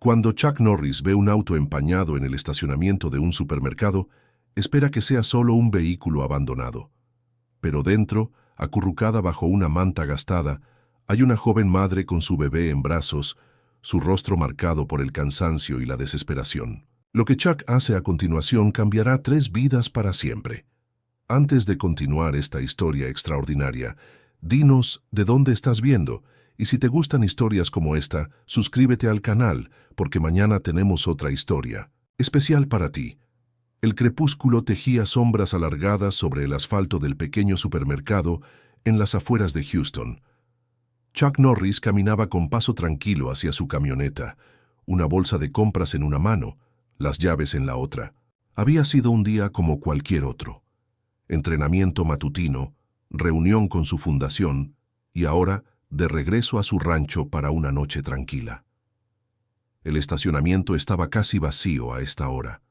Cuando Chuck Norris ve un auto empañado en el estacionamiento de un supermercado, espera que sea solo un vehículo abandonado. Pero dentro, acurrucada bajo una manta gastada, hay una joven madre con su bebé en brazos, su rostro marcado por el cansancio y la desesperación. Lo que Chuck hace a continuación cambiará 3 vidas para siempre. Antes de continuar esta historia extraordinaria, dinos de dónde estás viendo, y si te gustan historias como esta, suscríbete al canal, porque mañana tenemos otra historia especial para ti. El crepúsculo tejía sombras alargadas sobre el asfalto del pequeño supermercado en las afueras de Houston. Chuck Norris caminaba con paso tranquilo hacia su camioneta, una bolsa de compras en una mano, las llaves en la otra. Había sido un día como cualquier otro. Entrenamiento matutino, reunión con su fundación y ahora de regreso a su rancho para una noche tranquila. El estacionamiento estaba casi vacío a esta hora.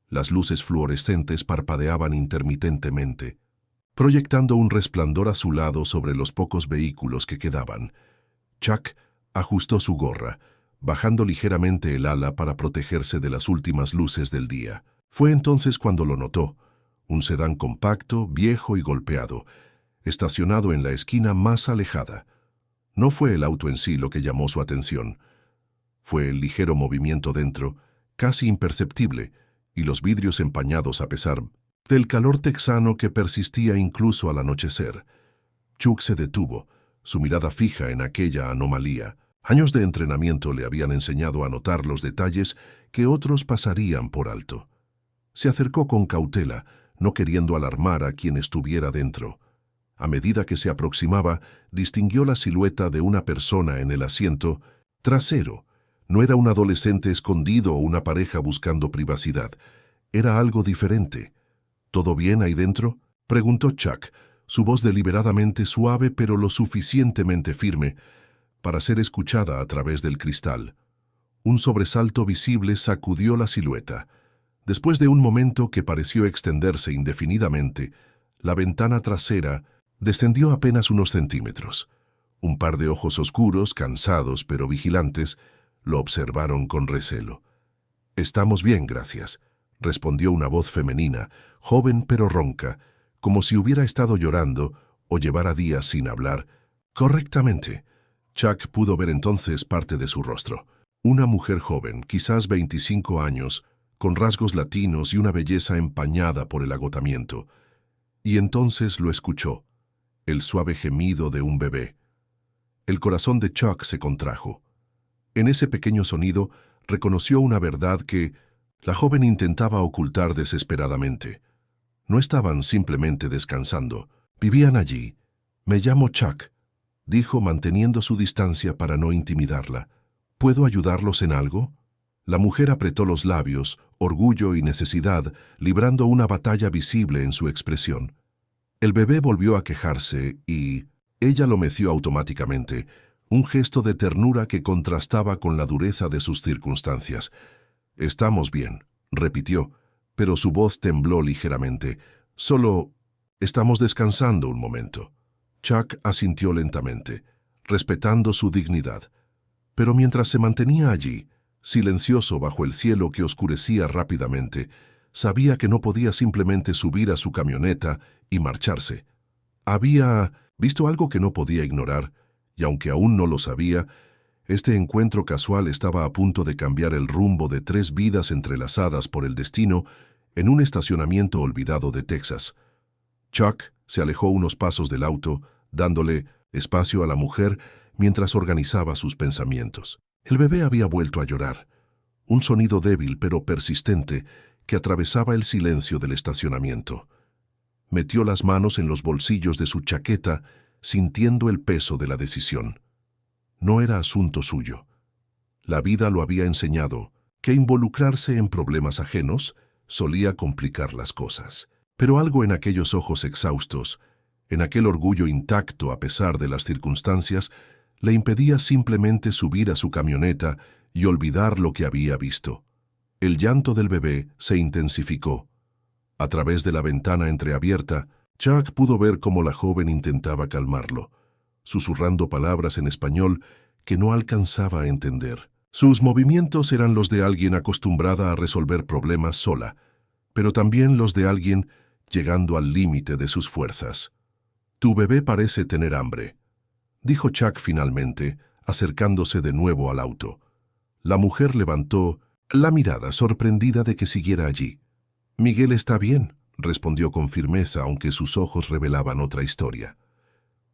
Las luces fluorescentes parpadeaban intermitentemente, proyectando un resplandor azulado sobre los pocos vehículos que quedaban. Chuck ajustó su gorra, bajando ligeramente el ala para protegerse de las últimas luces del día. Fue entonces cuando lo notó, un sedán compacto, viejo y golpeado, estacionado en la esquina más alejada. No fue el auto en sí lo que llamó su atención. Fue el ligero movimiento dentro, casi imperceptible, y los vidrios empañados a pesar del calor texano que persistía incluso al anochecer. Chuck se detuvo, su mirada fija en aquella anomalía. Años de entrenamiento le habían enseñado a notar los detalles que otros pasarían por alto. Se acercó con cautela, no queriendo alarmar a quien estuviera dentro. A medida que se aproximaba, distinguió la silueta de una persona en el asiento trasero. No era un adolescente escondido o una pareja buscando privacidad. Era algo diferente. ¿Todo bien ahí dentro?, preguntó Chuck, su voz deliberadamente suave pero lo suficientemente firme para ser escuchada a través del cristal. Un sobresalto visible sacudió la silueta. Después de un momento que pareció extenderse indefinidamente, la ventana trasera descendió apenas unos centímetros. Un par de ojos oscuros, cansados pero vigilantes, lo observaron con recelo. «Estamos bien, gracias», respondió una voz femenina, joven pero ronca, como si hubiera estado llorando o llevara días sin hablar. «Correctamente». Chuck pudo ver entonces parte de su rostro. Una mujer joven, quizás 25 años, con rasgos latinos y una belleza empañada por el agotamiento. Y entonces lo escuchó, el suave gemido de un bebé. El corazón de Chuck se contrajo. En ese pequeño sonido reconoció una verdad que la joven intentaba ocultar desesperadamente. No estaban simplemente descansando, vivían allí. «Me llamo Chuck», dijo manteniendo su distancia para no intimidarla. «¿Puedo ayudarlos en algo?». La mujer apretó los labios, orgullo y necesidad, librando una batalla visible en su expresión. El bebé volvió a quejarse y ella lo meció automáticamente, un gesto de ternura que contrastaba con la dureza de sus circunstancias. «Estamos bien», repitió, pero su voz tembló ligeramente. «Solo estamos descansando un momento». Chuck asintió lentamente, respetando su dignidad. Pero mientras se mantenía allí, silencioso bajo el cielo que oscurecía rápidamente, sabía que no podía simplemente subir a su camioneta y marcharse. Había visto algo que no podía ignorar, y aunque aún no lo sabía, este encuentro casual estaba a punto de cambiar el rumbo de 3 vidas entrelazadas por el destino en un estacionamiento olvidado de Texas. Chuck se alejó unos pasos del auto, dándole espacio a la mujer mientras organizaba sus pensamientos. El bebé había vuelto a llorar, un sonido débil pero persistente que atravesaba el silencio del estacionamiento. Metió las manos en los bolsillos de su chaqueta, sintiendo el peso de la decisión. No era asunto suyo. La vida lo había enseñado que involucrarse en problemas ajenos solía complicar las cosas. Pero algo en aquellos ojos exhaustos, en aquel orgullo intacto a pesar de las circunstancias, le impedía simplemente subir a su camioneta y olvidar lo que había visto. El llanto del bebé se intensificó. A través de la ventana entreabierta, Chuck pudo ver cómo la joven intentaba calmarlo, susurrando palabras en español que no alcanzaba a entender. Sus movimientos eran los de alguien acostumbrada a resolver problemas sola, pero también los de alguien llegando al límite de sus fuerzas. «Tu bebé parece tener hambre», dijo Chuck finalmente, acercándose de nuevo al auto. La mujer levantó la mirada, sorprendida de que siguiera allí. «Miguel está bien», respondió con firmeza, aunque sus ojos revelaban otra historia.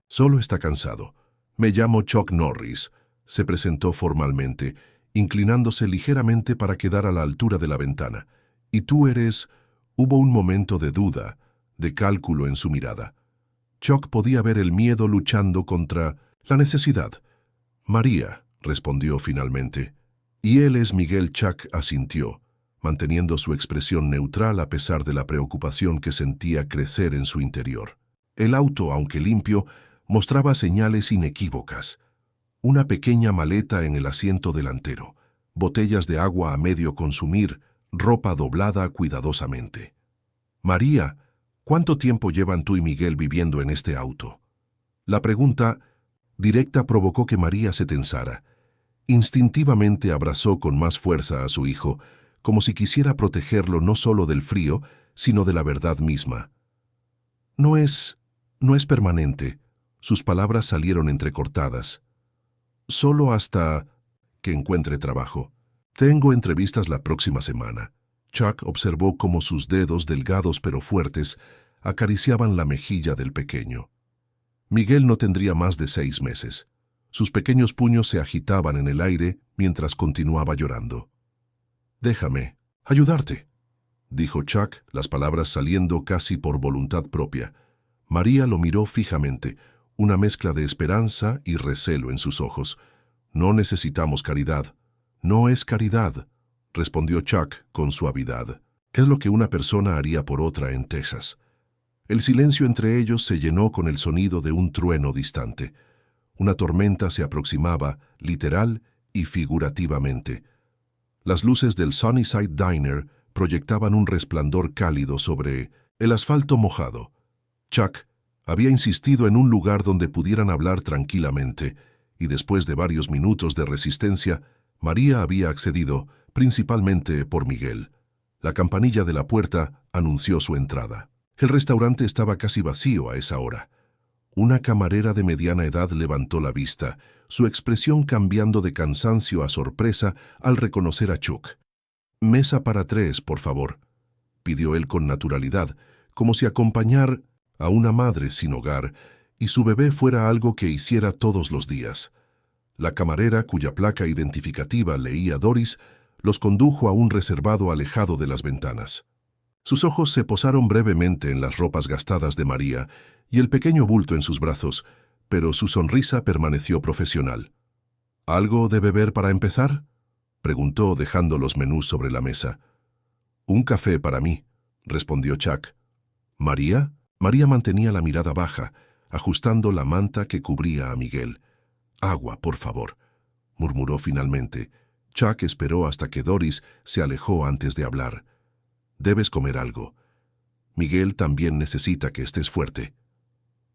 «Solo está cansado. Me llamo Chuck Norris», se presentó formalmente, inclinándose ligeramente para quedar a la altura de la ventana. «¿Y tú eres...?» Hubo un momento de duda, de cálculo en su mirada. Chuck podía ver el miedo luchando contra la necesidad. «María», respondió finalmente. «Y él es Miguel». Chuck asintió, manteniendo su expresión neutral a pesar de la preocupación que sentía crecer en su interior. El auto, aunque limpio, mostraba señales inequívocas. Una pequeña maleta en el asiento delantero, botellas de agua a medio consumir, ropa doblada cuidadosamente. «María, ¿cuánto tiempo llevan tú y Miguel viviendo en este auto?». La pregunta directa provocó que María se tensara. Instintivamente abrazó con más fuerza a su hijo, como si quisiera protegerlo no solo del frío, sino de la verdad misma. No es permanente». Sus palabras salieron entrecortadas. «Solo hasta que encuentre trabajo. Tengo entrevistas la próxima semana». Chuck observó cómo sus dedos, delgados pero fuertes, acariciaban la mejilla del pequeño. Miguel no tendría más de 6 meses. Sus pequeños puños se agitaban en el aire mientras continuaba llorando. «Déjame ayudarte», dijo Chuck, las palabras saliendo casi por voluntad propia. María lo miró fijamente, una mezcla de esperanza y recelo en sus ojos. «No necesitamos caridad». «No es caridad», respondió Chuck con suavidad. «Es lo que una persona haría por otra en Texas». El silencio entre ellos se llenó con el sonido de un trueno distante. Una tormenta se aproximaba, literal y figurativamente. Las luces del Sunnyside Diner proyectaban un resplandor cálido sobre el asfalto mojado. Chuck había insistido en un lugar donde pudieran hablar tranquilamente, y después de varios minutos de resistencia, María había accedido, principalmente por Miguel. La campanilla de la puerta anunció su entrada. El restaurante estaba casi vacío a esa hora. Una camarera de mediana edad levantó la vista, su expresión cambiando de cansancio a sorpresa al reconocer a Chuck. «Mesa para 3, por favor», pidió él con naturalidad, como si acompañar a una madre sin hogar y su bebé fuera algo que hiciera todos los días. La camarera, cuya placa identificativa leía Doris, los condujo a un reservado alejado de las ventanas. Sus ojos se posaron brevemente en las ropas gastadas de María y el pequeño bulto en sus brazos, pero su sonrisa permaneció profesional. «¿Algo de beber para empezar?», preguntó dejando los menús sobre la mesa. «Un café para mí», respondió Chuck. «¿María?». María mantenía la mirada baja, ajustando la manta que cubría a Miguel. «Agua, por favor», murmuró finalmente. Chuck esperó hasta que Doris se alejó antes de hablar. «Debes comer algo. Miguel también necesita que estés fuerte».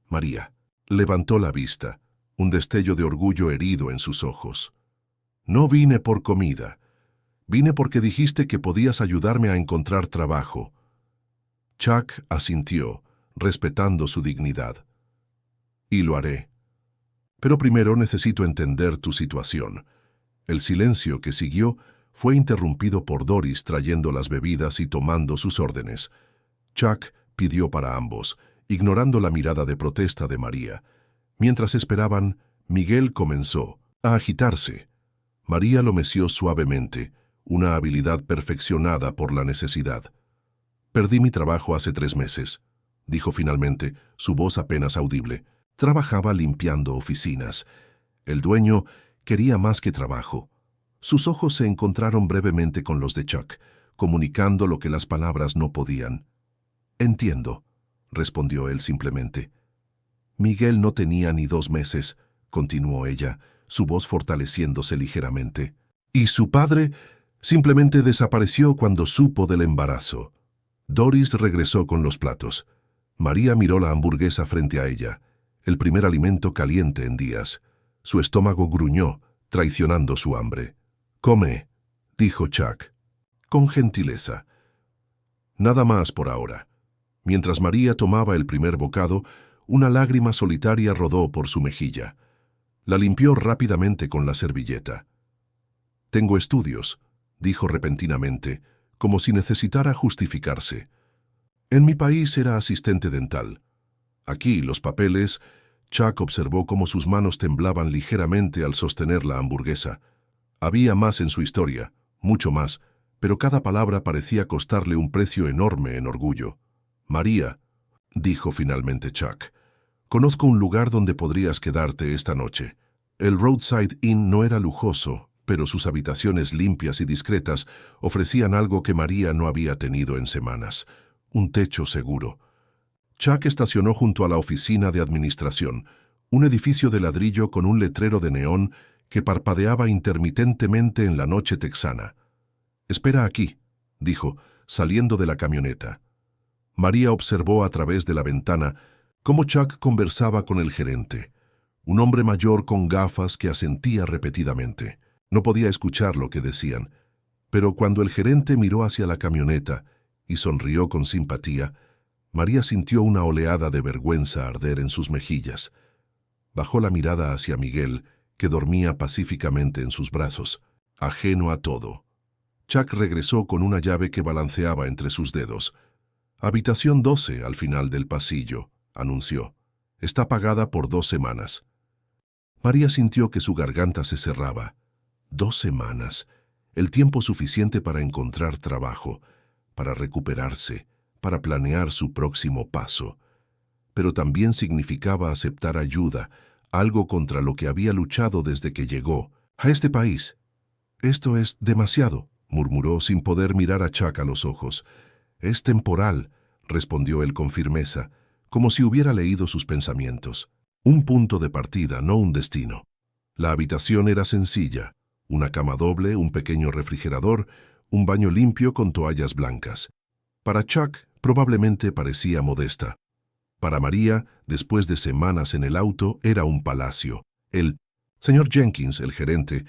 María levantó la vista, un destello de orgullo herido en sus ojos. «No vine por comida. Vine porque dijiste que podías ayudarme a encontrar trabajo». Chuck asintió, respetando su dignidad. «Y lo haré. Pero primero necesito entender tu situación». El silencio que siguió fue interrumpido por Doris trayendo las bebidas y tomando sus órdenes. Chuck pidió para ambos, ignorando la mirada de protesta de María. Mientras esperaban, Miguel comenzó a agitarse. María lo meció suavemente, una habilidad perfeccionada por la necesidad. «Perdí mi trabajo hace 3 meses», dijo finalmente, su voz apenas audible. Trabajaba limpiando oficinas. El dueño quería más que trabajo. Sus ojos se encontraron brevemente con los de Chuck, comunicando lo que las palabras no podían. «Entiendo», respondió él simplemente. «Miguel no tenía ni 2 meses», continuó ella, su voz fortaleciéndose ligeramente. «Y su padre simplemente desapareció cuando supo del embarazo». Doris regresó con los platos. María miró la hamburguesa frente a ella, el primer alimento caliente en días. Su estómago gruñó, traicionando su hambre. Come, dijo Chuck, con gentileza. Nada más por ahora. Mientras María tomaba el primer bocado, una lágrima solitaria rodó por su mejilla. La limpió rápidamente con la servilleta. «Tengo estudios», dijo repentinamente, como si necesitara justificarse. «En mi país era asistente dental. Aquí, los papeles...» Chuck observó cómo sus manos temblaban ligeramente al sostener la hamburguesa. Había más en su historia, mucho más, pero cada palabra parecía costarle un precio enorme en orgullo. «María», dijo finalmente Chuck, «conozco un lugar donde podrías quedarte esta noche». El Roadside Inn no era lujoso, pero sus habitaciones limpias y discretas ofrecían algo que María no había tenido en semanas: un techo seguro. Chuck estacionó junto a la oficina de administración, un edificio de ladrillo con un letrero de neón que parpadeaba intermitentemente en la noche texana. «Espera aquí», dijo, saliendo de la camioneta. María observó a través de la ventana cómo Chuck conversaba con el gerente, un hombre mayor con gafas que asentía repetidamente. No podía escuchar lo que decían, pero cuando el gerente miró hacia la camioneta y sonrió con simpatía, María sintió una oleada de vergüenza arder en sus mejillas. Bajó la mirada hacia Miguel, que dormía pacíficamente en sus brazos, ajeno a todo. Chuck regresó con una llave que balanceaba entre sus dedos. «Habitación 12, al final del pasillo», anunció. «Está pagada por 2 semanas». María sintió que su garganta se cerraba. 2 semanas, el tiempo suficiente para encontrar trabajo, para recuperarse, para planear su próximo paso. Pero también significaba aceptar ayuda, algo contra lo que había luchado desde que llegó a este país. «Esto es demasiado», murmuró sin poder mirar a Chuck a los ojos. «Es temporal», respondió él con firmeza, como si hubiera leído sus pensamientos. Un punto de partida, no un destino. La habitación era sencilla: una cama doble, un pequeño refrigerador, un baño limpio con toallas blancas. Para Chuck, probablemente parecía modesta. Para María, después de semanas en el auto, era un palacio. El señor Jenkins, el gerente,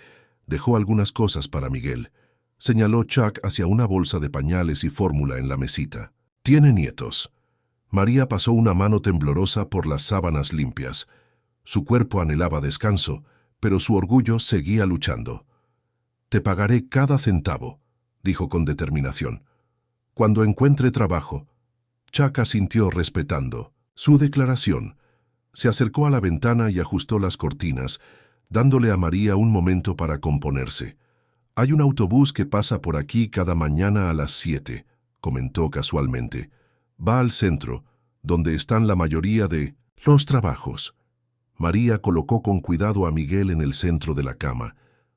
dejó algunas cosas para Miguel. Señaló Chuck hacia una bolsa de pañales y fórmula en la mesita. «Tiene nietos». María pasó una mano temblorosa por las sábanas limpias. Su cuerpo anhelaba descanso, pero su orgullo seguía luchando. «Te pagaré cada centavo», dijo con determinación. «Cuando encuentre trabajo». Chuck asintió respetando su declaración. Se acercó a la ventana y ajustó las cortinas, dándole a María un momento para componerse. «Hay un autobús que pasa por aquí cada mañana a las 7», comentó casualmente. «Va al centro, donde están la mayoría de los trabajos». María colocó con cuidado a Miguel en el centro de la cama,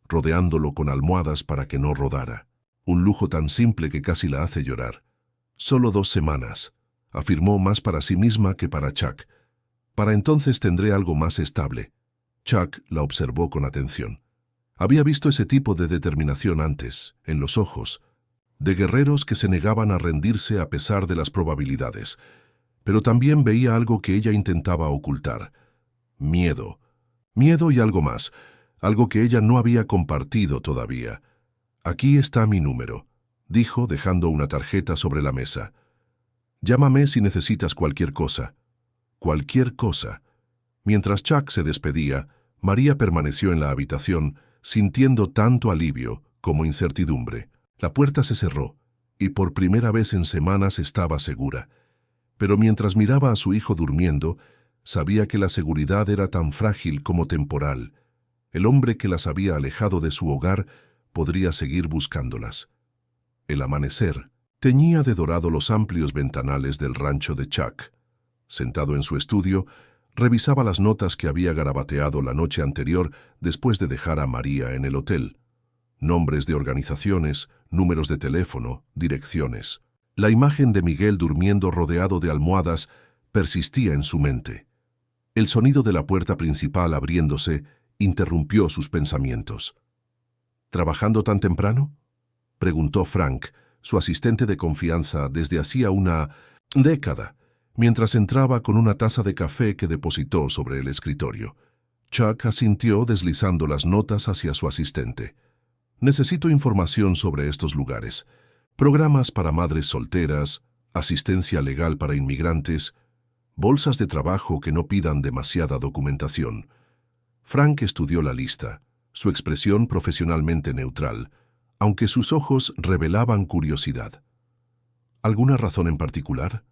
rodeándolo con almohadas para que no rodara. Un lujo tan simple que casi la hace llorar. «Solo 2 semanas», afirmó, más para sí misma que para Chuck. «Para entonces tendré algo más estable». Chuck la observó con atención. Había visto ese tipo de determinación antes, en los ojos, de guerreros que se negaban a rendirse a pesar de las probabilidades. Pero también veía algo que ella intentaba ocultar: miedo. Miedo y algo más, algo que ella no había compartido todavía. «Aquí está mi número», dijo, dejando una tarjeta sobre la mesa. «Llámame si necesitas cualquier cosa». Cualquier cosa. Mientras Chuck se despedía, María permaneció en la habitación, sintiendo tanto alivio como incertidumbre. La puerta se cerró, y por primera vez en semanas estaba segura. Pero mientras miraba a su hijo durmiendo, sabía que la seguridad era tan frágil como temporal. El hombre que las había alejado de su hogar podría seguir buscándolas. El amanecer teñía de dorado los amplios ventanales del rancho de Chuck. Sentado en su estudio, revisaba las notas que había garabateado la noche anterior después de dejar a María en el hotel. Nombres de organizaciones, números de teléfono, direcciones. La imagen de Miguel durmiendo rodeado de almohadas persistía en su mente. El sonido de la puerta principal abriéndose interrumpió sus pensamientos. «¿Trabajando tan temprano?», preguntó Frank, su asistente de confianza desde hacía una década, mientras entraba con una taza de café que depositó sobre el escritorio. Chuck asintió deslizando las notas hacia su asistente. Necesito información sobre estos lugares. Programas para madres solteras, asistencia legal para inmigrantes, bolsas de trabajo que no pidan demasiada documentación. Frank estudió la lista, su expresión profesionalmente neutral, aunque sus ojos revelaban curiosidad. ¿Alguna razón en particular?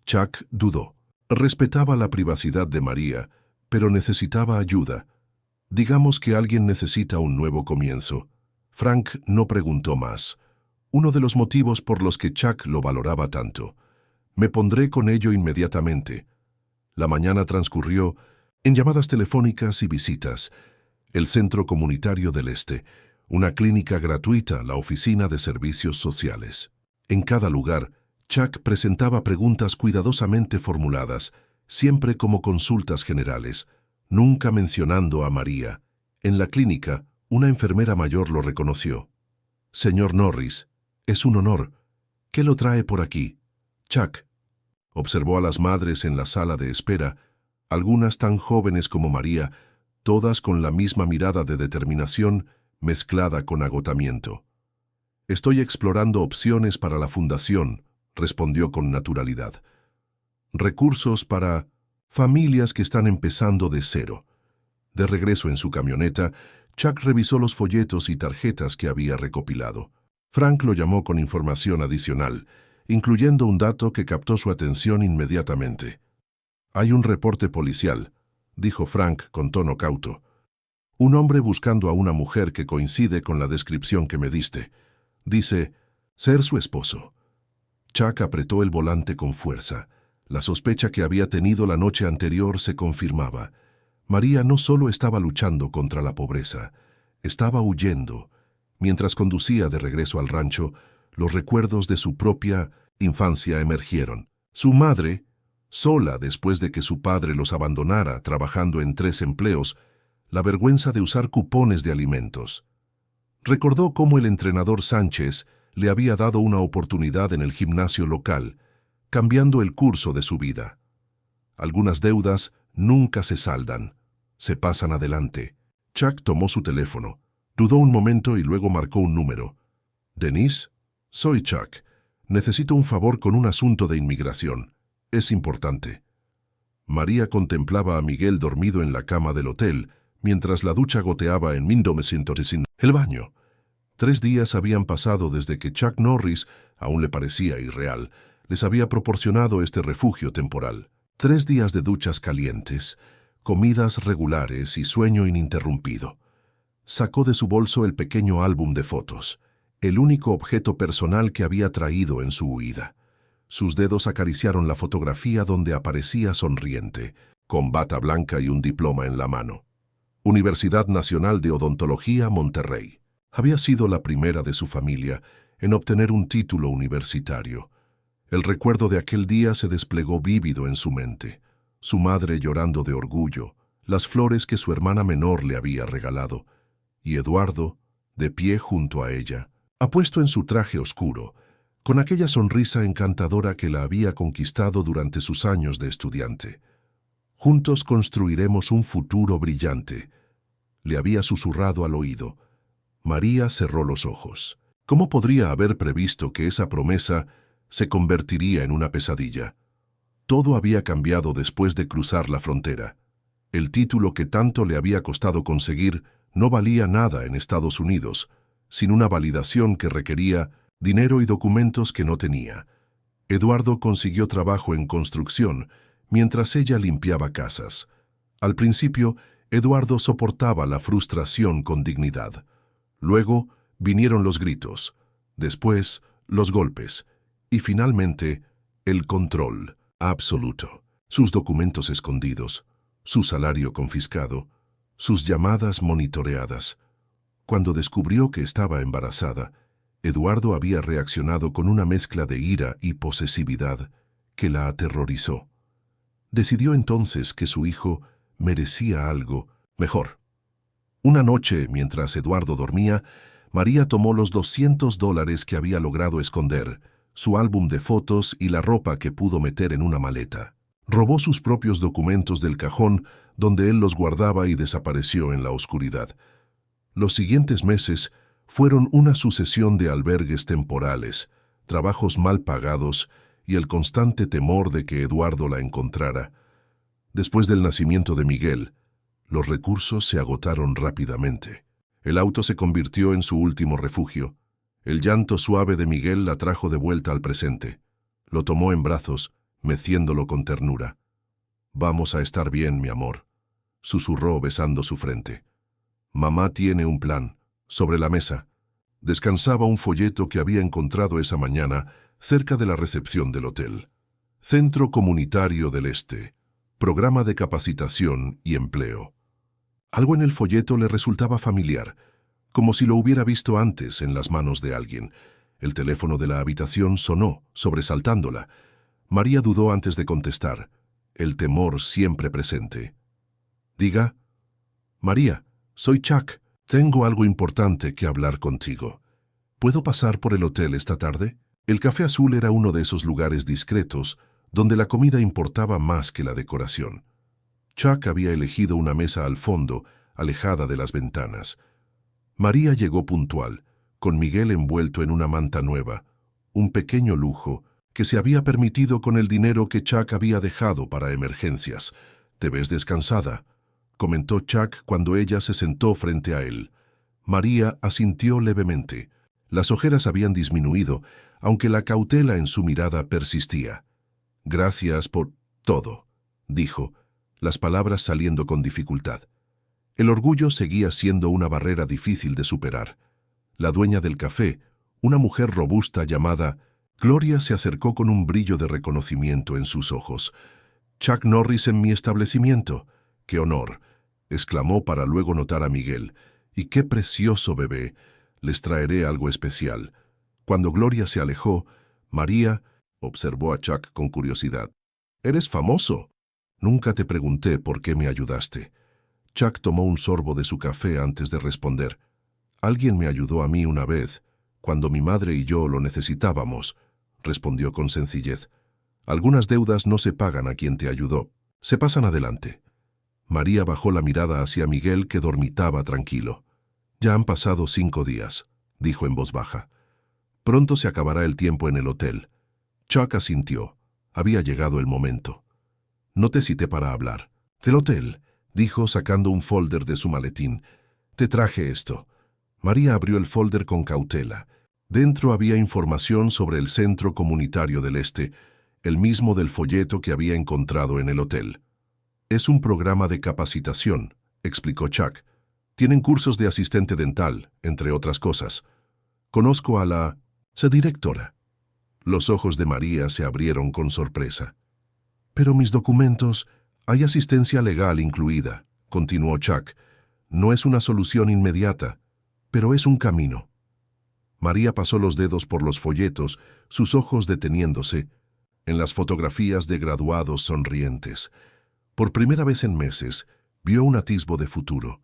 Chuck dudó. Respetaba la privacidad de María, pero necesitaba ayuda. Digamos que alguien necesita un nuevo comienzo. Frank no preguntó más. Uno de los motivos por los que Chuck lo valoraba tanto. Me pondré con ello inmediatamente. La mañana transcurrió en llamadas telefónicas y visitas. El Centro Comunitario del Este, una clínica gratuita, la Oficina de Servicios Sociales. En cada lugar, Chuck presentaba preguntas cuidadosamente formuladas, siempre como consultas generales, nunca mencionando a María. En la clínica, una enfermera mayor lo reconoció. «Señor Norris, es un honor. ¿Qué lo trae por aquí?» Chuck observó a las madres en la sala de espera, algunas tan jóvenes como María, todas con la misma mirada de determinación mezclada con agotamiento. «Estoy explorando opciones para la fundación», respondió con naturalidad. «Recursos para familias que están empezando de cero». De regreso en su camioneta, Chuck revisó los folletos y tarjetas que había recopilado. Frank lo llamó con información adicional, incluyendo un dato que captó su atención inmediatamente. «Hay un reporte policial», dijo Frank con tono cauto. «Un hombre buscando a una mujer que coincide con la descripción que me diste. Dice ser su esposo». Chuck apretó el volante con fuerza. La sospecha que había tenido la noche anterior se confirmaba. María no solo estaba luchando contra la pobreza, estaba huyendo. Mientras conducía de regreso al rancho, los recuerdos de su propia infancia emergieron. Su madre, sola después de que su padre los abandonara trabajando en 3 empleos, la vergüenza de usar cupones de alimentos. Recordó cómo el entrenador Sánchez le había dado una oportunidad en el gimnasio local, cambiando el curso de su vida. Algunas deudas nunca se saldan, se pasan adelante. Chuck tomó su teléfono, dudó un momento y luego marcó un número. «¿Denise? Soy Chuck. Necesito un favor con un asunto de inmigración. Es importante». María contemplaba a Miguel dormido en la cama del hotel, mientras la ducha goteaba en 1900 el baño. 3 días habían pasado desde que Chuck Norris, aún le parecía irreal, les había proporcionado este refugio temporal. 3 días de duchas calientes, comidas regulares y sueño ininterrumpido. Sacó de su bolso el pequeño álbum de fotos, el único objeto personal que había traído en su huida. Sus dedos acariciaron la fotografía donde aparecía sonriente, con bata blanca y un diploma en la mano. Universidad Nacional de Odontología, Monterrey. Había sido la primera de su familia en obtener un título universitario. El recuerdo de aquel día se desplegó vívido en su mente. Su madre llorando de orgullo, las flores que su hermana menor le había regalado, y Eduardo, de pie junto a ella, apuesto en su traje oscuro, con aquella sonrisa encantadora que la había conquistado durante sus años de estudiante. «Juntos construiremos un futuro brillante», le había susurrado al oído. María cerró los ojos. ¿Cómo podría haber previsto que esa promesa se convertiría en una pesadilla? Todo había cambiado después de cruzar la frontera. El título que tanto le había costado conseguir no valía nada en Estados Unidos, sin una validación que requería dinero y documentos que no tenía. Eduardo consiguió trabajo en construcción mientras ella limpiaba casas. Al principio, Eduardo soportaba la frustración con dignidad. Luego vinieron los gritos, después los golpes y finalmente el control absoluto. Sus documentos escondidos, su salario confiscado, sus llamadas monitoreadas. Cuando descubrió que estaba embarazada, Eduardo había reaccionado con una mezcla de ira y posesividad que la aterrorizó. Decidió entonces que su hijo merecía algo mejor. Una noche, mientras Eduardo dormía, María tomó los $200 que había logrado esconder, su álbum de fotos y la ropa que pudo meter en una maleta. Robó sus propios documentos del cajón donde él los guardaba y desapareció en la oscuridad. Los siguientes meses fueron una sucesión de albergues temporales, trabajos mal pagados y el constante temor de que Eduardo la encontrara. Después del nacimiento de Miguel, los recursos se agotaron rápidamente. El auto se convirtió en su último refugio. El llanto suave de Miguel la trajo de vuelta al presente. Lo tomó en brazos, meciéndolo con ternura. «Vamos a estar bien, mi amor», susurró besando su frente. «Mamá tiene un plan». Sobre la mesa descansaba un folleto que había encontrado esa mañana cerca de la recepción del hotel. Centro Comunitario del Este. Programa de capacitación y empleo. Algo en el folleto le resultaba familiar, como si lo hubiera visto antes en las manos de alguien. El teléfono de la habitación sonó, sobresaltándola. María dudó antes de contestar, el temor siempre presente. «Diga». «María, soy Chuck. Tengo algo importante que hablar contigo. ¿Puedo pasar por el hotel esta tarde?» El Café Azul era uno de esos lugares discretos donde la comida importaba más que la decoración. Chuck había elegido una mesa al fondo, alejada de las ventanas. María llegó puntual, con Miguel envuelto en una manta nueva, un pequeño lujo que se había permitido con el dinero que Chuck había dejado para emergencias. «¿Te ves descansada?», comentó Chuck cuando ella se sentó frente a él. María asintió levemente. Las ojeras habían disminuido, aunque la cautela en su mirada persistía. «Gracias por todo», dijo, las palabras saliendo con dificultad. El orgullo seguía siendo una barrera difícil de superar. La dueña del café, una mujer robusta llamada Gloria, se acercó con un brillo de reconocimiento en sus ojos. «Chuck Norris en mi establecimiento. ¡Qué honor!», exclamó para luego notar a Miguel. «Y qué precioso bebé. Les traeré algo especial». Cuando Gloria se alejó, María observó a Chuck con curiosidad. «¿Eres famoso? Nunca te pregunté por qué me ayudaste». Chuck tomó un sorbo de su café antes de responder. «Alguien me ayudó a mí una vez, cuando mi madre y yo lo necesitábamos», respondió con sencillez. «Algunas deudas no se pagan a quien te ayudó, se pasan adelante». María bajó la mirada hacia Miguel, que dormitaba tranquilo. «Ya han pasado 5 días», dijo en voz baja. «Pronto se acabará el tiempo en el hotel». Chuck asintió. Había llegado el momento. «No te cité para hablar». «Del hotel», dijo sacando un folder de su maletín. «Te traje esto». María abrió el folder con cautela. Dentro había información sobre el Centro Comunitario del Este, el mismo del folleto que había encontrado en el hotel. «Es un programa de capacitación», explicó Chuck. «Tienen cursos de asistente dental, entre otras cosas. Conozco a la directora». Los ojos de María se abrieron con sorpresa. «Pero mis documentos, hay asistencia legal incluida», continuó Chuck. «No es una solución inmediata, pero es un camino». María pasó los dedos por los folletos, sus ojos deteniéndose en las fotografías de graduados sonrientes. Por primera vez en meses, vio un atisbo de futuro.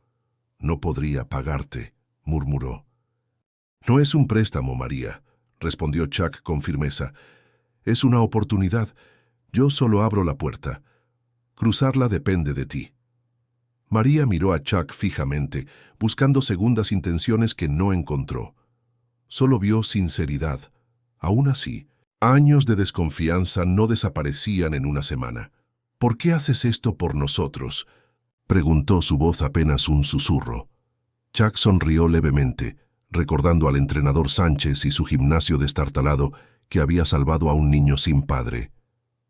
«No podría pagarte», murmuró. «No es un préstamo, María», respondió Chuck con firmeza. «Es una oportunidad. Yo solo abro la puerta. Cruzarla depende de ti». María miró a Chuck fijamente, buscando segundas intenciones que no encontró. Solo vio sinceridad. Aún así, años de desconfianza no desaparecían en una semana. «¿Por qué haces esto por nosotros?», preguntó, su voz apenas un susurro. Chuck sonrió levemente, recordando al entrenador Sánchez y su gimnasio destartalado que había salvado a un niño sin padre.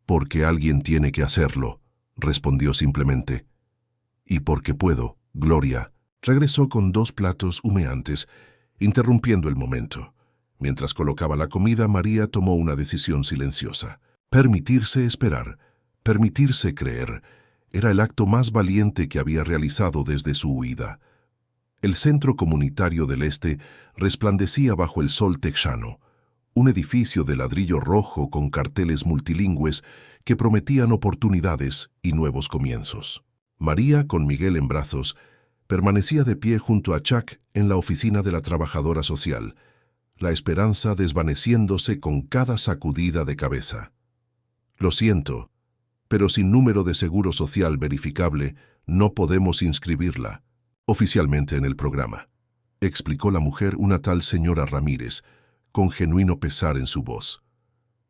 «Porque alguien tiene que hacerlo», respondió simplemente. «Y porque puedo, Gloria», regresó con 2 platos humeantes, interrumpiendo el momento. Mientras colocaba la comida, María tomó una decisión silenciosa. Permitirse esperar, permitirse creer, era el acto más valiente que había realizado desde su huida. El Centro Comunitario del Este resplandecía bajo el sol texano, un edificio de ladrillo rojo con carteles multilingües que prometían oportunidades y nuevos comienzos. María, con Miguel en brazos, permanecía de pie junto a Chuck en la oficina de la trabajadora social, la esperanza desvaneciéndose con cada sacudida de cabeza. «Lo siento, pero sin número de seguro social verificable no podemos inscribirla oficialmente en el programa». explicó la mujer, una tal señora Ramírez, con genuino pesar en su voz.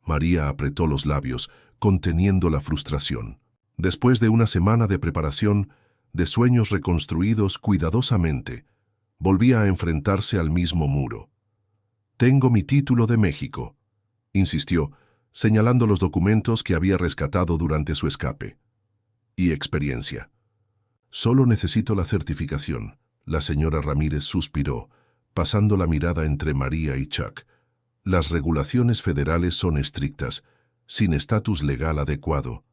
María apretó los labios, conteniendo la frustración. Después de una semana de preparación, de sueños reconstruidos cuidadosamente, volvía a enfrentarse al mismo muro. «Tengo mi título de México», insistió, señalando los documentos que había rescatado durante su escape. «Y experiencia. Solo necesito la certificación». La señora Ramírez suspiró, pasando la mirada entre María y Chuck. «Las regulaciones federales son estrictas, sin estatus legal adecuado».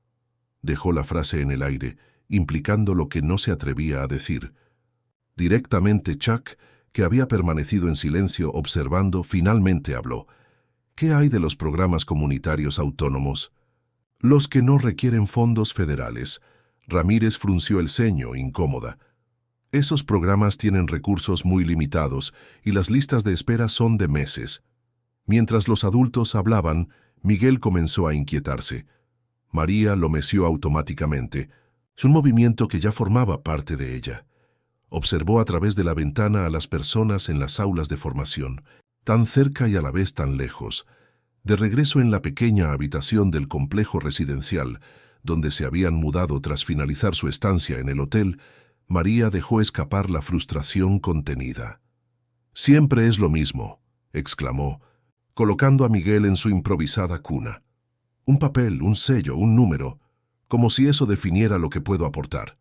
Dejó la frase en el aire, implicando lo que no se atrevía a decir. Directamente Chuck, que había permanecido en silencio observando, finalmente habló. «¿Qué hay de los programas comunitarios autónomos?» «Los que no requieren fondos federales». Ramírez frunció el ceño, incómoda. «Esos programas tienen recursos muy limitados y las listas de espera son de meses». Mientras los adultos hablaban, Miguel comenzó a inquietarse. María lo meció automáticamente, un movimiento que ya formaba parte de ella. Observó a través de la ventana a las personas en las aulas de formación, tan cerca y a la vez tan lejos. De regreso en la pequeña habitación del complejo residencial, donde se habían mudado tras finalizar su estancia en el hotel, María dejó escapar la frustración contenida. «Siempre es lo mismo», exclamó, colocando a Miguel en su improvisada cuna. «Un papel, un sello, un número, como si eso definiera lo que puedo aportar».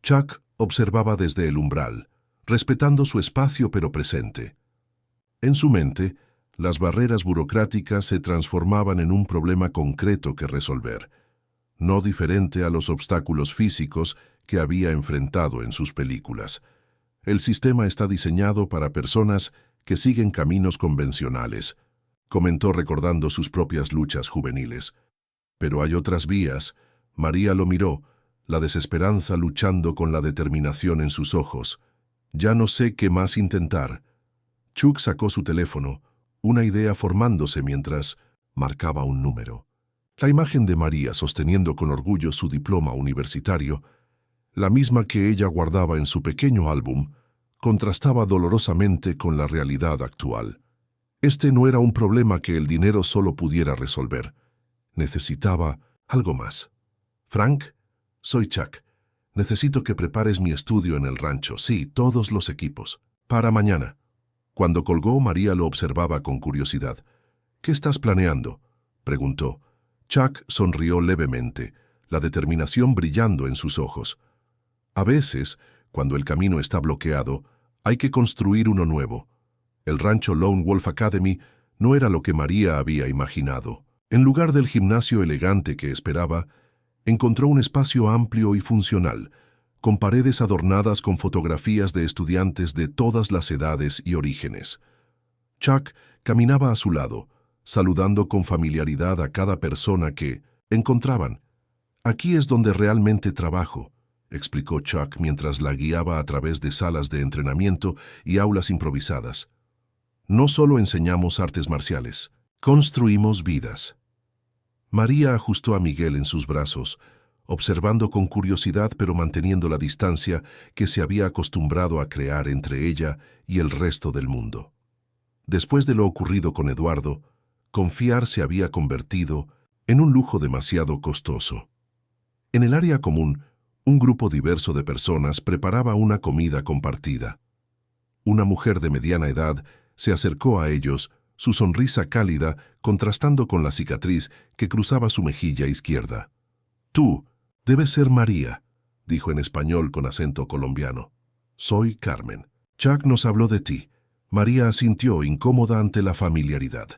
Chuck observaba desde el umbral, respetando su espacio pero presente. En su mente, las barreras burocráticas se transformaban en un problema concreto que resolver, no diferente a los obstáculos físicos que había enfrentado en sus películas. El sistema está diseñado para personas que siguen caminos convencionales, comentó recordando sus propias luchas juveniles. Pero hay otras vías. María lo miró, la desesperanza luchando con la determinación en sus ojos. «Ya no sé qué más intentar». Chuck sacó su teléfono, una idea formándose mientras marcaba un número. La imagen de María sosteniendo con orgullo su diploma universitario, la misma que ella guardaba en su pequeño álbum, contrastaba dolorosamente con la realidad actual. Este no era un problema que el dinero solo pudiera resolver. Necesitaba algo más. «Frank, soy Chuck. Necesito que prepares mi estudio en el rancho. Sí, todos los equipos. Para mañana». Cuando colgó, María lo observaba con curiosidad. «¿Qué estás planeando?», preguntó. Chuck sonrió levemente, la determinación brillando en sus ojos. «A veces, cuando el camino está bloqueado, hay que construir uno nuevo». El rancho Lone Wolf Academy no era lo que María había imaginado. En lugar del gimnasio elegante que esperaba, encontró un espacio amplio y funcional, con paredes adornadas con fotografías de estudiantes de todas las edades y orígenes. Chuck caminaba a su lado, saludando con familiaridad a cada persona que encontraban. «Aquí es donde realmente trabajo», explicó Chuck mientras la guiaba a través de salas de entrenamiento y aulas improvisadas. «No solo enseñamos artes marciales, construimos vidas». María ajustó a Miguel en sus brazos, observando con curiosidad pero manteniendo la distancia que se había acostumbrado a crear entre ella y el resto del mundo. Después de lo ocurrido con Eduardo, confiar se había convertido en un lujo demasiado costoso. En el área común, un grupo diverso de personas preparaba una comida compartida. Una mujer de mediana edad se acercó a ellos, su sonrisa cálida contrastando con la cicatriz que cruzaba su mejilla izquierda. «Tú debes ser María», dijo en español con acento colombiano. «Soy Carmen. Chuck nos habló de ti». María asintió, incómoda ante la familiaridad.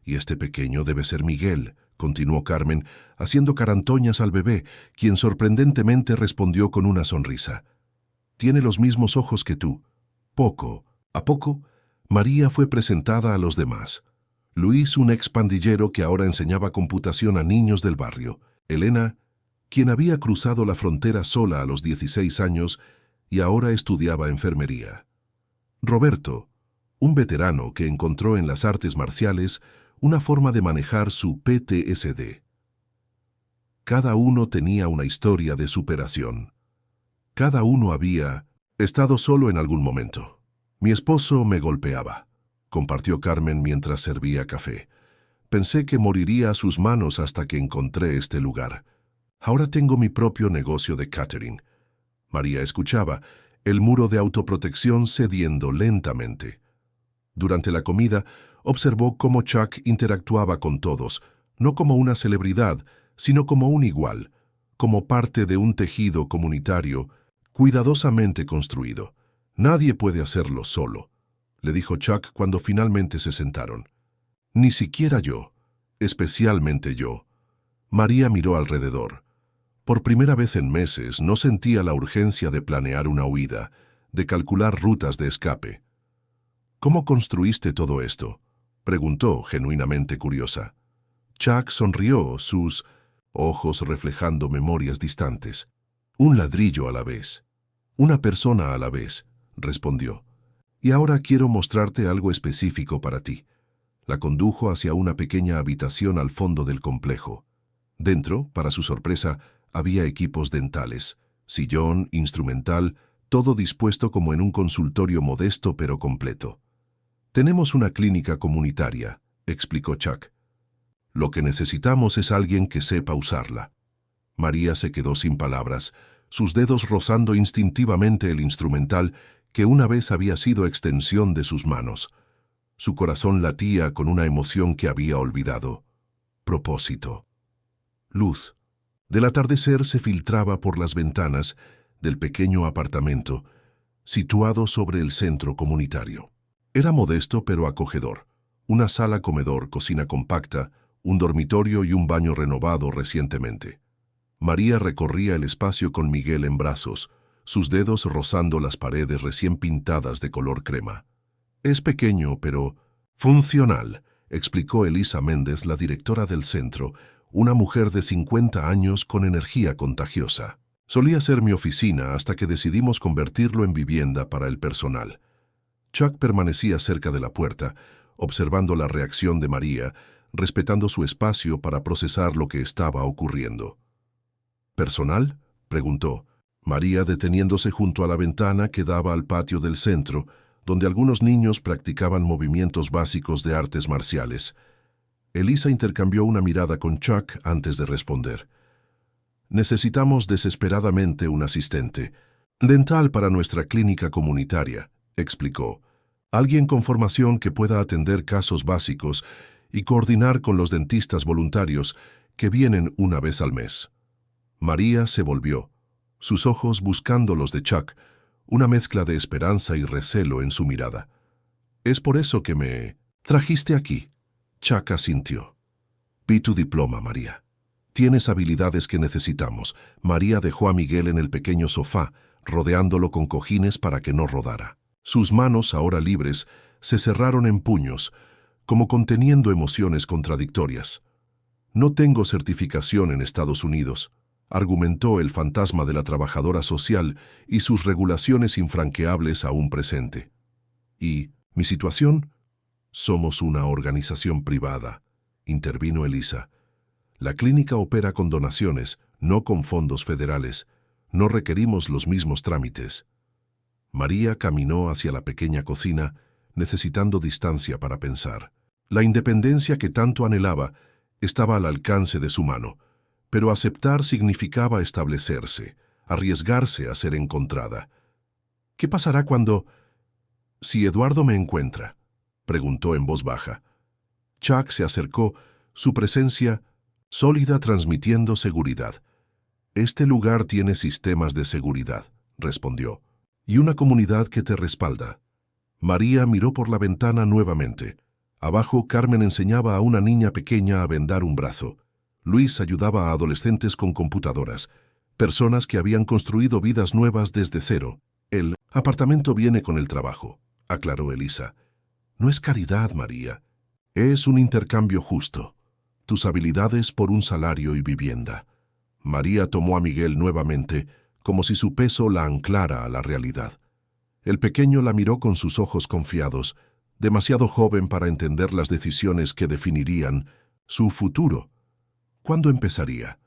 «Y este pequeño debe ser Miguel», continuó Carmen, haciendo carantoñas al bebé, quien sorprendentemente respondió con una sonrisa. «Tiene los mismos ojos que tú». Poco a poco, María fue presentada a los demás. Luis, un ex pandillero que ahora enseñaba computación a niños del barrio. Elena, quien había cruzado la frontera sola a los 16 años y ahora estudiaba enfermería. Roberto, un veterano que encontró en las artes marciales una forma de manejar su PTSD. Cada uno tenía una historia de superación. Cada uno había estado solo en algún momento. Mi esposo me golpeaba, compartió Carmen mientras servía café. Pensé que moriría a sus manos hasta que encontré este lugar. Ahora tengo mi propio negocio de catering. María escuchaba, el muro de autoprotección cediendo lentamente. Durante la comida, observó cómo Chuck interactuaba con todos, no como una celebridad, sino como un igual, como parte de un tejido comunitario cuidadosamente construido. Nadie puede hacerlo solo, le dijo Chuck cuando finalmente se sentaron. Ni siquiera yo, especialmente yo. María miró alrededor. Por primera vez en meses no sentía la urgencia de planear una huida, de calcular rutas de escape. ¿Cómo construiste todo esto?, preguntó, genuinamente curiosa. Chuck sonrió, sus ojos reflejando memorias distantes. Un ladrillo a la vez. Una persona a la vez, respondió. Y ahora quiero mostrarte algo específico para ti. La condujo hacia una pequeña habitación al fondo del complejo. Dentro, para su sorpresa, había equipos dentales, sillón, instrumental, todo dispuesto como en un consultorio modesto pero completo. Tenemos una clínica comunitaria, explicó Chuck. Lo que necesitamos es alguien que sepa usarla. María se quedó sin palabras, sus dedos rozando instintivamente el instrumental que una vez había sido extensión de sus manos. Su corazón latía con una emoción que había olvidado. Propósito. Luz. Del atardecer se filtraba por las ventanas del pequeño apartamento, situado sobre el centro comunitario. Era modesto pero acogedor. Una sala comedor, cocina compacta, un dormitorio y un baño renovado recientemente. María recorría el espacio con Miguel en brazos, sus dedos rozando las paredes recién pintadas de color crema. Es pequeño, pero funcional, explicó Elisa Méndez, la directora del centro, una mujer de 50 años con energía contagiosa. Solía ser mi oficina hasta que decidimos convertirlo en vivienda para el personal. Chuck permanecía cerca de la puerta, observando la reacción de María, respetando su espacio para procesar lo que estaba ocurriendo. ¿Personal?, preguntó. María, deteniéndose junto a la ventana que daba al patio del centro, donde algunos niños practicaban movimientos básicos de artes marciales. Elisa intercambió una mirada con Chuck antes de responder. Necesitamos desesperadamente un asistente dental para nuestra clínica comunitaria, explicó. Alguien con formación que pueda atender casos básicos y coordinar con los dentistas voluntarios que vienen una vez al mes. María se volvió, sus ojos buscando los de Chuck, una mezcla de esperanza y recelo en su mirada. «Es por eso que me trajiste aquí». Chuck asintió. «Vi tu diploma, María. Tienes habilidades que necesitamos». María dejó a Miguel en el pequeño sofá, rodeándolo con cojines para que no rodara. Sus manos, ahora libres, se cerraron en puños, como conteniendo emociones contradictorias. «No tengo certificación en Estados Unidos», argumentó el fantasma de la trabajadora social y sus regulaciones infranqueables aún presente. «¿Y mi situación?» «Somos una organización privada», intervino Elisa. «La clínica opera con donaciones, no con fondos federales. No requerimos los mismos trámites». María caminó hacia la pequeña cocina, necesitando distancia para pensar. La independencia que tanto anhelaba estaba al alcance de su mano, pero aceptar significaba establecerse, arriesgarse a ser encontrada. «¿Qué pasará cuando...?» «Si Eduardo me encuentra», preguntó en voz baja. Chuck se acercó, su presencia sólida transmitiendo seguridad. «Este lugar tiene sistemas de seguridad», respondió, «y una comunidad que te respalda». María miró por la ventana nuevamente. Abajo, Carmen enseñaba a una niña pequeña a vendar un brazo. Luis ayudaba a adolescentes con computadoras, personas que habían construido vidas nuevas desde cero. «El apartamento viene con el trabajo», aclaró Elisa. «No es caridad, María. Es un intercambio justo. Tus habilidades por un salario y vivienda». María tomó a Miguel nuevamente, como si su peso la anclara a la realidad. El pequeño la miró con sus ojos confiados, demasiado joven para entender las decisiones que definirían su futuro. «¿Cuándo empezaría?»,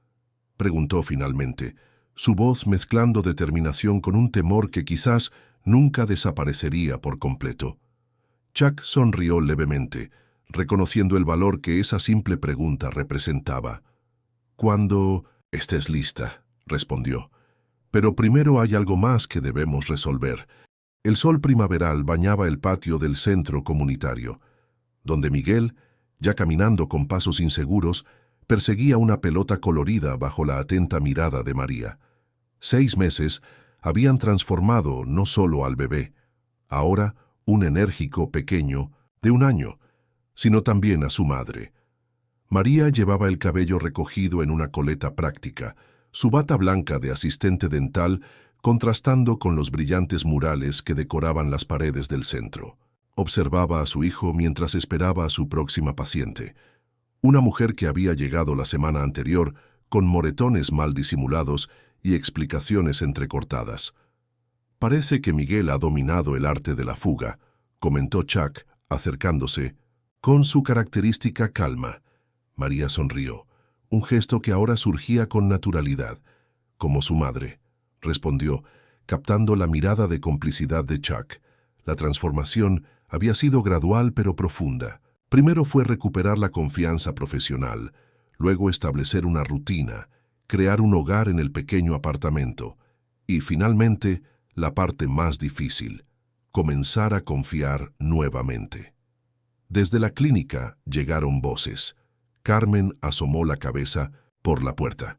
preguntó finalmente, su voz mezclando determinación con un temor que quizás nunca desaparecería por completo. Chuck sonrió levemente, reconociendo el valor que esa simple pregunta representaba. «Cuando estés lista», respondió. «Pero primero hay algo más que debemos resolver». El sol primaveral bañaba el patio del centro comunitario, donde Miguel, ya caminando con pasos inseguros, perseguía una pelota colorida bajo la atenta mirada de María. 6 meses habían transformado no solo al bebé, ahora un enérgico pequeño de 1 año, sino también a su madre. María llevaba el cabello recogido en una coleta práctica, su bata blanca de asistente dental contrastando con los brillantes murales que decoraban las paredes del centro. Observaba a su hijo mientras esperaba a su próxima paciente, una mujer que había llegado la semana anterior con moretones mal disimulados y explicaciones entrecortadas. «Parece que Miguel ha dominado el arte de la fuga», comentó Chuck, acercándose, con su característica calma. María sonrió, un gesto que ahora surgía con naturalidad, como su madre. Respondió, captando la mirada de complicidad de Chuck. La transformación había sido gradual pero profunda. Primero fue recuperar la confianza profesional, luego establecer una rutina, crear un hogar en el pequeño apartamento y, finalmente, la parte más difícil, comenzar a confiar nuevamente. Desde la clínica llegaron voces. Carmen asomó la cabeza por la puerta.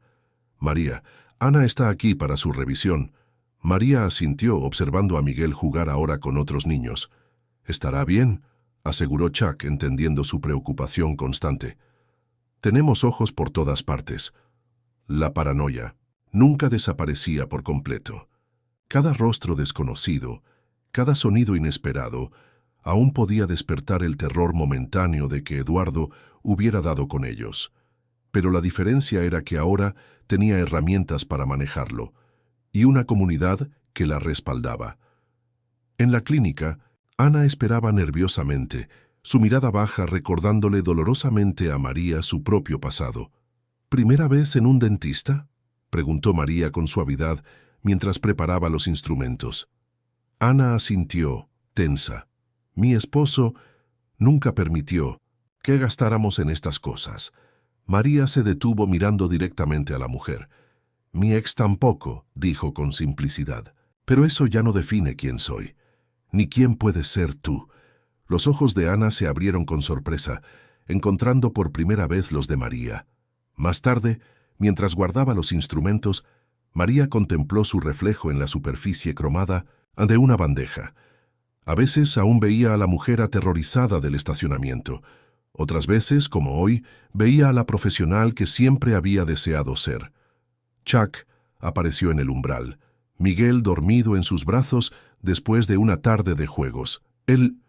«María, Ana está aquí para su revisión». María asintió observando a Miguel jugar ahora con otros niños. «Estará bien», aseguró Chuck, entendiendo su preocupación constante. «Tenemos ojos por todas partes». La paranoia nunca desaparecía por completo. Cada rostro desconocido, cada sonido inesperado, aún podía despertar el terror momentáneo de que Eduardo hubiera dado con ellos. Pero la diferencia era que ahora tenía herramientas para manejarlo, y una comunidad que la respaldaba. En la clínica, Ana esperaba nerviosamente, su mirada baja recordándole dolorosamente a María su propio pasado. «¿Primera vez en un dentista?», preguntó María con suavidad mientras preparaba los instrumentos. Ana asintió, tensa. «Mi esposo nunca permitió que gastáramos en estas cosas». María se detuvo mirando directamente a la mujer. «Mi ex tampoco», dijo con simplicidad. «Pero eso ya no define quién soy, ni quién puedes ser tú». Los ojos de Ana se abrieron con sorpresa, encontrando por primera vez los de María. Más tarde, mientras guardaba los instrumentos, María contempló su reflejo en la superficie cromada de una bandeja. A veces aún veía a la mujer aterrorizada del estacionamiento. Otras veces, como hoy, veía a la profesional que siempre había deseado ser. Chuck apareció en el umbral, Miguel dormido en sus brazos después de una tarde de juegos. «El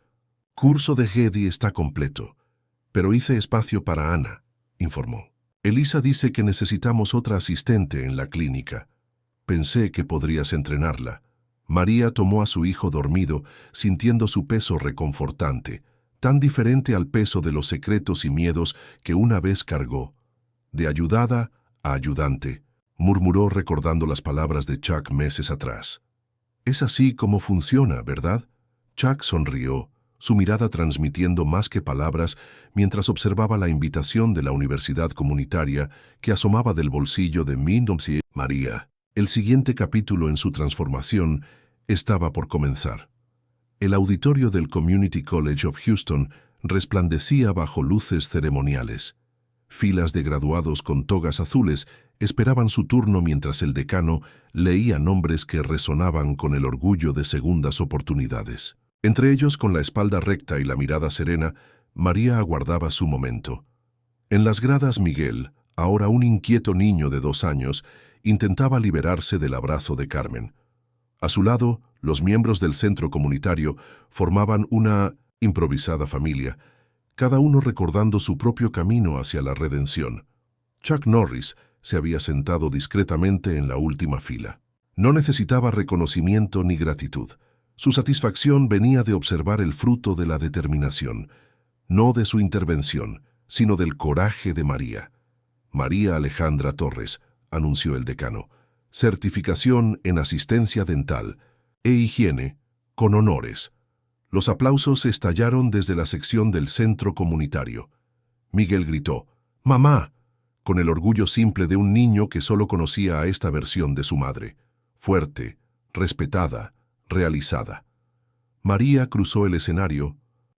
curso de Hedy está completo, pero hice espacio para Ana», informó. «Elisa dice que necesitamos otra asistente en la clínica. Pensé que podrías entrenarla». María tomó a su hijo dormido, sintiendo su peso reconfortante, tan diferente al peso de los secretos y miedos que una vez cargó. «De ayudada a ayudante», murmuró recordando las palabras de Chuck meses atrás. «Es así como funciona, ¿verdad?». Chuck sonrió, su mirada transmitiendo más que palabras mientras observaba la invitación de la universidad comunitaria que asomaba del bolsillo de María. El siguiente capítulo en su transformación estaba por comenzar. El auditorio del Community College of Houston resplandecía bajo luces ceremoniales. Filas de graduados con togas azules esperaban su turno mientras el decano leía nombres que resonaban con el orgullo de segundas oportunidades. Entre ellos, con la espalda recta y la mirada serena, María aguardaba su momento. En las gradas, Miguel, ahora un inquieto niño de 2 años, intentaba liberarse del abrazo de Carmen. A su lado, los miembros del centro comunitario formaban una improvisada familia, cada uno recordando su propio camino hacia la redención. Chuck Norris se había sentado discretamente en la última fila. No necesitaba reconocimiento ni gratitud. Su satisfacción venía de observar el fruto de la determinación, no de su intervención, sino del coraje de María. «María Alejandra Torres», anunció el decano, «certificación en asistencia dental e higiene con honores. Los aplausos estallaron desde la sección del centro comunitario. Miguel gritó, «¡Mamá!», con el orgullo simple de un niño que solo conocía a esta versión de su madre. Fuerte, respetada, realizada. María cruzó el escenario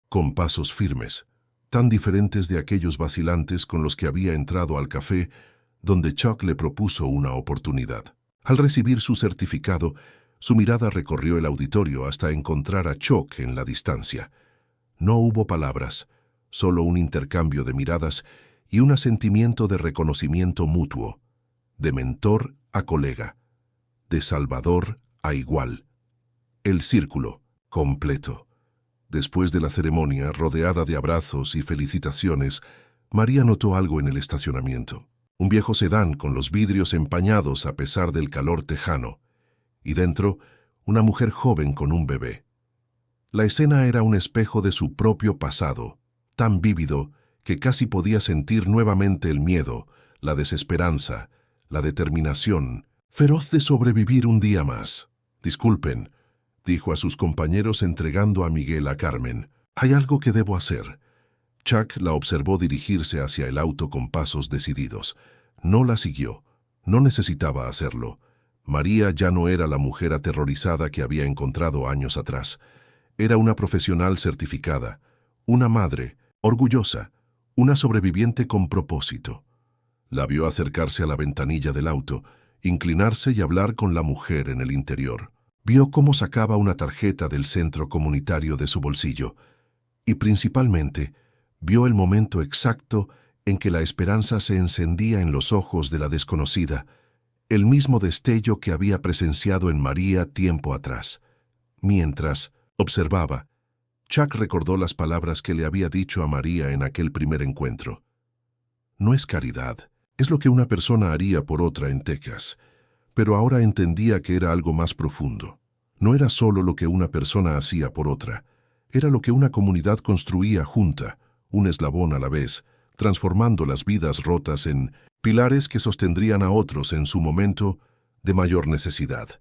con pasos firmes, tan diferentes de aquellos vacilantes con los que había entrado al café donde Chuck le propuso una oportunidad. Al recibir su certificado, su mirada recorrió el auditorio hasta encontrar a Chuck en la distancia. No hubo palabras, solo un intercambio de miradas y un sentimiento de reconocimiento mutuo, de mentor a colega, de salvador a igual. El círculo, completo. Después de la ceremonia, rodeada de abrazos y felicitaciones, María notó algo en el estacionamiento. Un viejo sedán con los vidrios empañados a pesar del calor tejano, y dentro, una mujer joven con un bebé. La escena era un espejo de su propio pasado, tan vívido que casi podía sentir nuevamente el miedo, la desesperanza, la determinación, feroz de sobrevivir un día más. «Disculpen», dijo a sus compañeros entregando a Miguel a Carmen. «Hay algo que debo hacer». Chuck la observó dirigirse hacia el auto con pasos decididos. No la siguió. No necesitaba hacerlo. María ya no era la mujer aterrorizada que había encontrado años atrás. Era una profesional certificada, una madre, orgullosa, una sobreviviente con propósito. La vio acercarse a la ventanilla del auto, inclinarse y hablar con la mujer en el interior. Vio cómo sacaba una tarjeta del centro comunitario de su bolsillo y principalmente vio el momento exacto en que la esperanza se encendía en los ojos de la desconocida, el mismo destello que había presenciado en María tiempo atrás. Mientras observaba, Chuck recordó las palabras que le había dicho a María en aquel primer encuentro. No es caridad, es lo que una persona haría por otra en Texas, pero ahora entendía que era algo más profundo. No era solo lo que una persona hacía por otra, era lo que una comunidad construía junta, un eslabón a la vez, transformando las vidas rotas en pilares que sostendrían a otros en su momento de mayor necesidad.